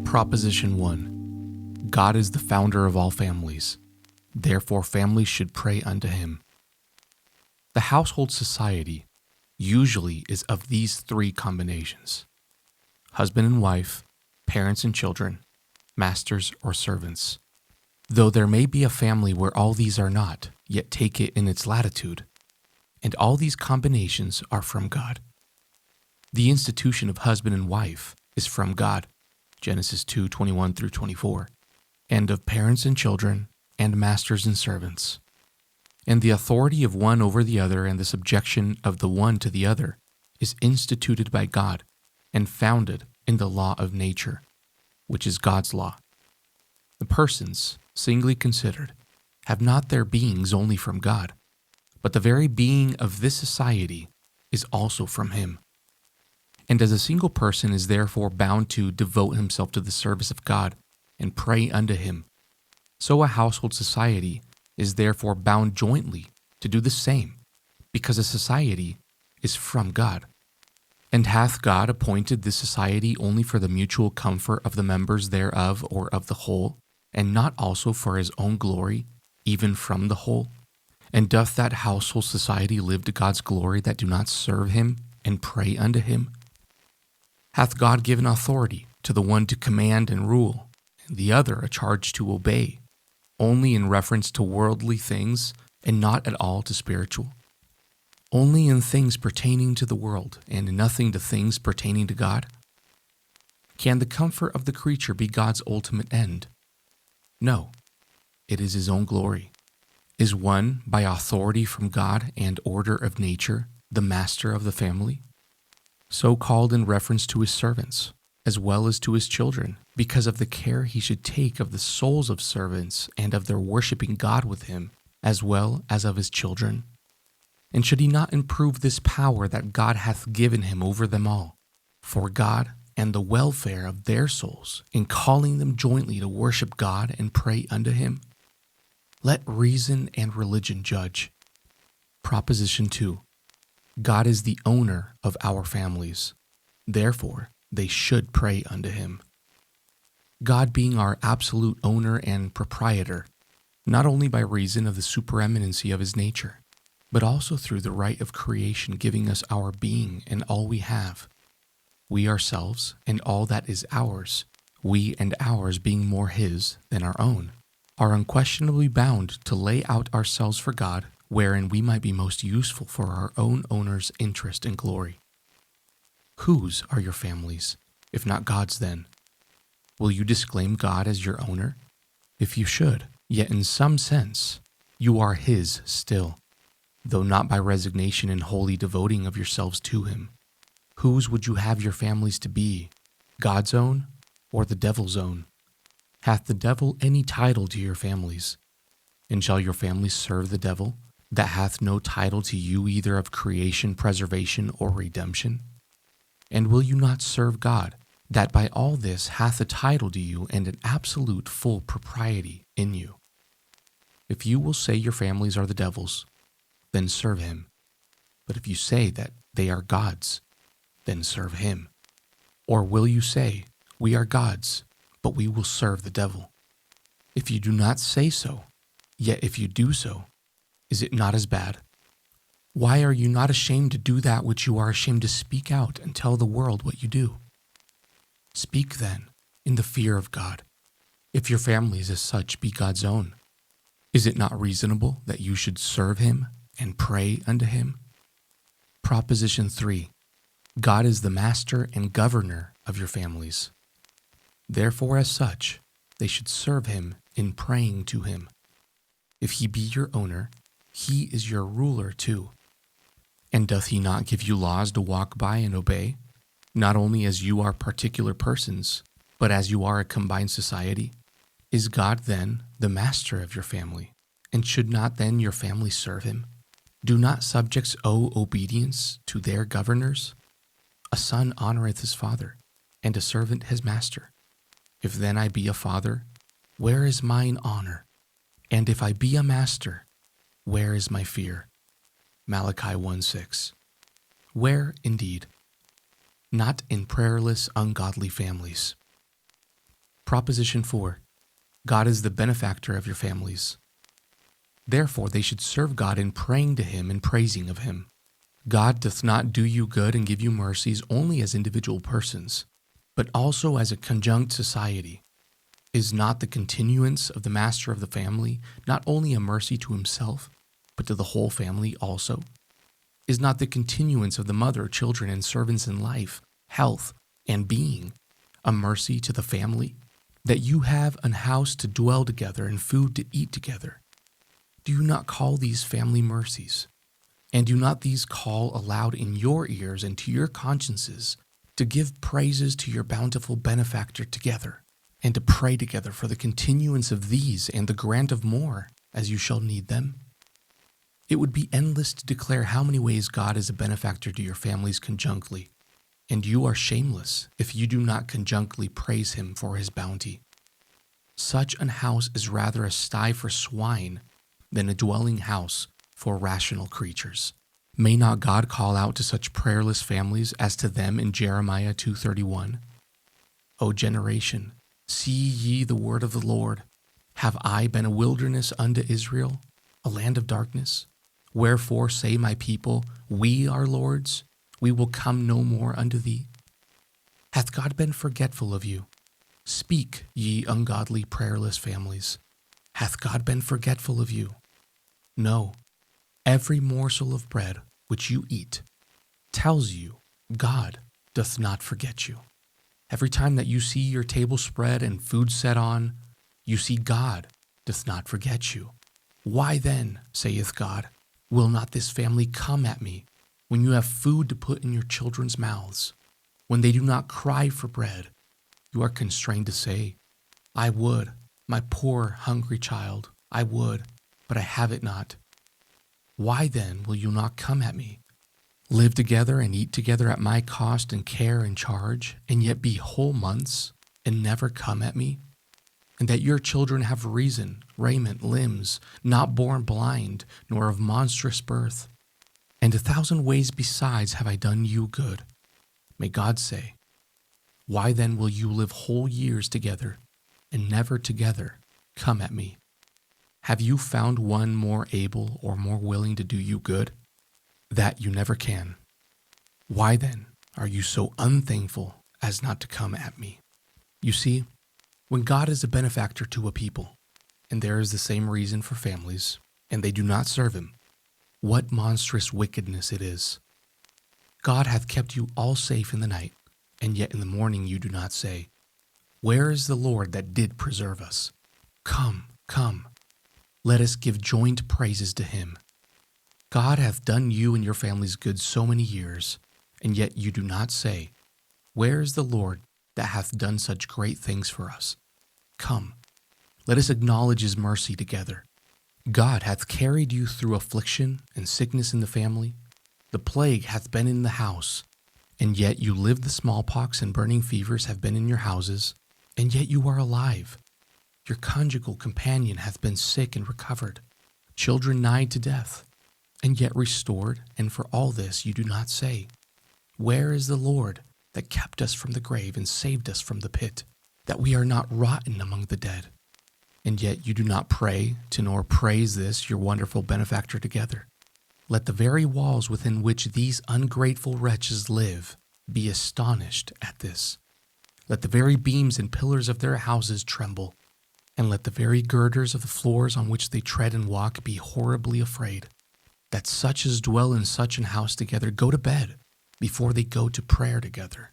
Proposition 1. God is the founder of all families. Therefore, families should pray unto him. The household society usually is of these three combinations: husband and wife, parents and children, masters or servants. Though there may be a family where all these are not, yet take it in its latitude. And all these combinations are from God. The institution of husband and wife is from God, Genesis 2:21 through 24, and of parents and children, and masters and servants. And the authority of one over the other and the subjection of the one to the other is instituted by God and founded in the law of nature, which is God's law. The persons, singly considered, have not their beings only from God, but the very being of this society is also from him. And as a single person is therefore bound to devote himself to the service of God and pray unto him, so a household society is therefore bound jointly to do the same, because a society is from God. And hath God appointed this society only for the mutual comfort of the members thereof or of the whole, and not also for his own glory, even from the whole? And doth that household society live to God's glory that do not serve him and pray unto him? Hath God given authority to the one to command and rule, and the other a charge to obey, only in reference to worldly things and not at all to spiritual? Only in things pertaining to the world and in nothing to things pertaining to God? Can the comfort of the creature be God's ultimate end? No, it is his own glory. Is one, by authority from God and order of nature, the master of the family? So called in reference to his servants, as well as to his children, because of the care he should take of the souls of servants and of their worshiping God with him, as well as of his children. And should he not improve this power that God hath given him over them all, for God and the welfare of their souls, in calling them jointly to worship God and pray unto him? Let reason and religion judge. Proposition 2. God is the owner of our families. Therefore, they should pray unto him. God being our absolute owner and proprietor, not only by reason of the supereminency of his nature, but also through the right of creation giving us our being and all we have, we ourselves and all that is ours, we and ours being more his than our own, are unquestionably bound to lay out ourselves for God, wherein we might be most useful for our own owner's interest and glory. Whose are your families, if not God's then? Will you disclaim God as your owner? If you should, yet in some sense, you are his still, though not by resignation and holy devoting of yourselves to him. Whose would you have your families to be, God's own or the devil's own? Hath the devil any title to your families? And shall your families serve the devil, that hath no title to you either of creation, preservation, or redemption? And will you not serve God, that by all this hath a title to you and an absolute full propriety in you? If you will say your families are the devil's, then serve him. But if you say that they are God's, then serve him. Or will you say, we are God's, but we will serve the devil? If you do not say so, yet if you do so, is it not as bad? Why are you not ashamed to do that which you are ashamed to speak out and tell the world what you do? Speak then in the fear of God. If your families as such be God's own, is it not reasonable that you should serve him and pray unto him? Proposition 3. God is the master and governor of your families. Therefore, as such, they should serve him in praying to him. If he be your owner, he is your ruler too. And doth he not give you laws to walk by and obey, not only as you are particular persons, but as you are a combined society? Is God then the master of your family? And should not then your family serve him? Do not subjects owe obedience to their governors? A son honoreth his father, and a servant his master. If then I be a father, where is mine honor? And if I be a master, where is my fear? Malachi 1:6. Where, indeed? Not in prayerless, ungodly families. Proposition 4. God is the benefactor of your families. Therefore, they should serve God in praying to Him and praising of Him. God doth not do you good and give you mercies only as individual persons, but also as a conjunct society. Is not the continuance of the master of the family not only a mercy to himself, but to the whole family also? Is not the continuance of the mother, children, and servants in life, health, and being a mercy to the family? That you have an house to dwell together and food to eat together. Do you not call these family mercies? And do not these call aloud in your ears and to your consciences to give praises to your bountiful benefactor together, and to pray together for the continuance of these and the grant of more, as you shall need them? It would be endless to declare how many ways God is a benefactor to your families conjunctly, and you are shameless if you do not conjunctly praise Him for His bounty. Such an house is rather a sty for swine than a dwelling house for rational creatures. May not God call out to such prayerless families as to them in Jeremiah 2:31? O generation, see ye the word of the Lord. Have I been a wilderness unto Israel, a land of darkness? Wherefore say my people, we are lords, we will come no more unto thee. Hath God been forgetful of you? Speak, ye ungodly prayerless families. Hath God been forgetful of you? No. Every morsel of bread which you eat tells you God doth not forget you. Every time that you see your table spread and food set on, you see God doth not forget you. Why then, saith God, will not this family come at me when you have food to put in your children's mouths? When they do not cry for bread, you are constrained to say, I would, my poor hungry child, I would, but I have it not. Why then will you not come at me? Live together and eat together at my cost and care and charge, and yet be whole months and never come at me? And that your children have reason, raiment, limbs, not born blind, nor of monstrous birth. And 1,000 ways besides have I done you good. May God say, why then will you live whole years together, and never together come at me? Have you found one more able or more willing to do you good? That you never can. Why then are you so unthankful as not to come at me? You see, when God is a benefactor to a people, and there is the same reason for families, and they do not serve Him, what monstrous wickedness it is. God hath kept you all safe in the night, and yet in the morning you do not say, where is the Lord that did preserve us? Come, come, let us give joint praises to Him. God hath done you and your families good so many years, and yet you do not say, where is the Lord that hath done such great things for us? Come, let us acknowledge His mercy together. God hath carried you through affliction and sickness in the family. The plague hath been in the house, and yet you live. The smallpox and burning fevers have been in your houses, and yet you are alive. Your conjugal companion hath been sick and recovered, children nigh to death, and yet restored, and for all this you do not say, where is the Lord that kept us from the grave and saved us from the pit, that we are not rotten among the dead? And yet you do not pray to nor praise this your wonderful benefactor together. Let the very walls within which these ungrateful wretches live be astonished at this. Let the very beams and pillars of their houses tremble, and let the very girders of the floors on which they tread and walk be horribly afraid, that such as dwell in such an house together go to bed before they go to prayer together.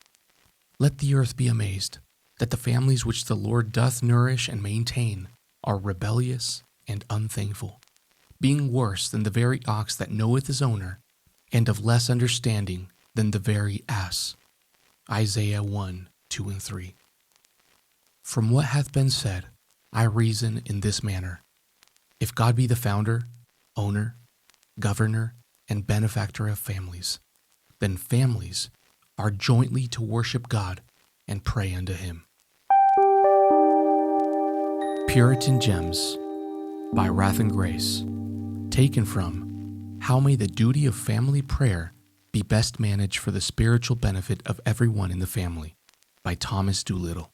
Let the earth be amazed, that the families which the Lord doth nourish and maintain are rebellious and unthankful, being worse than the very ox that knoweth his owner, and of less understanding than the very ass. Isaiah 1:2-3. From what hath been said, I reason in this manner. If God be the founder, owner, governor, and benefactor of families, then families are jointly to worship God and pray unto Him. Puritan Gems by Wrath and Grace, taken from How May the Duty of Family Prayer Be Best Managed for the Spiritual Benefit of Everyone in the Family by Thomas Doolittle.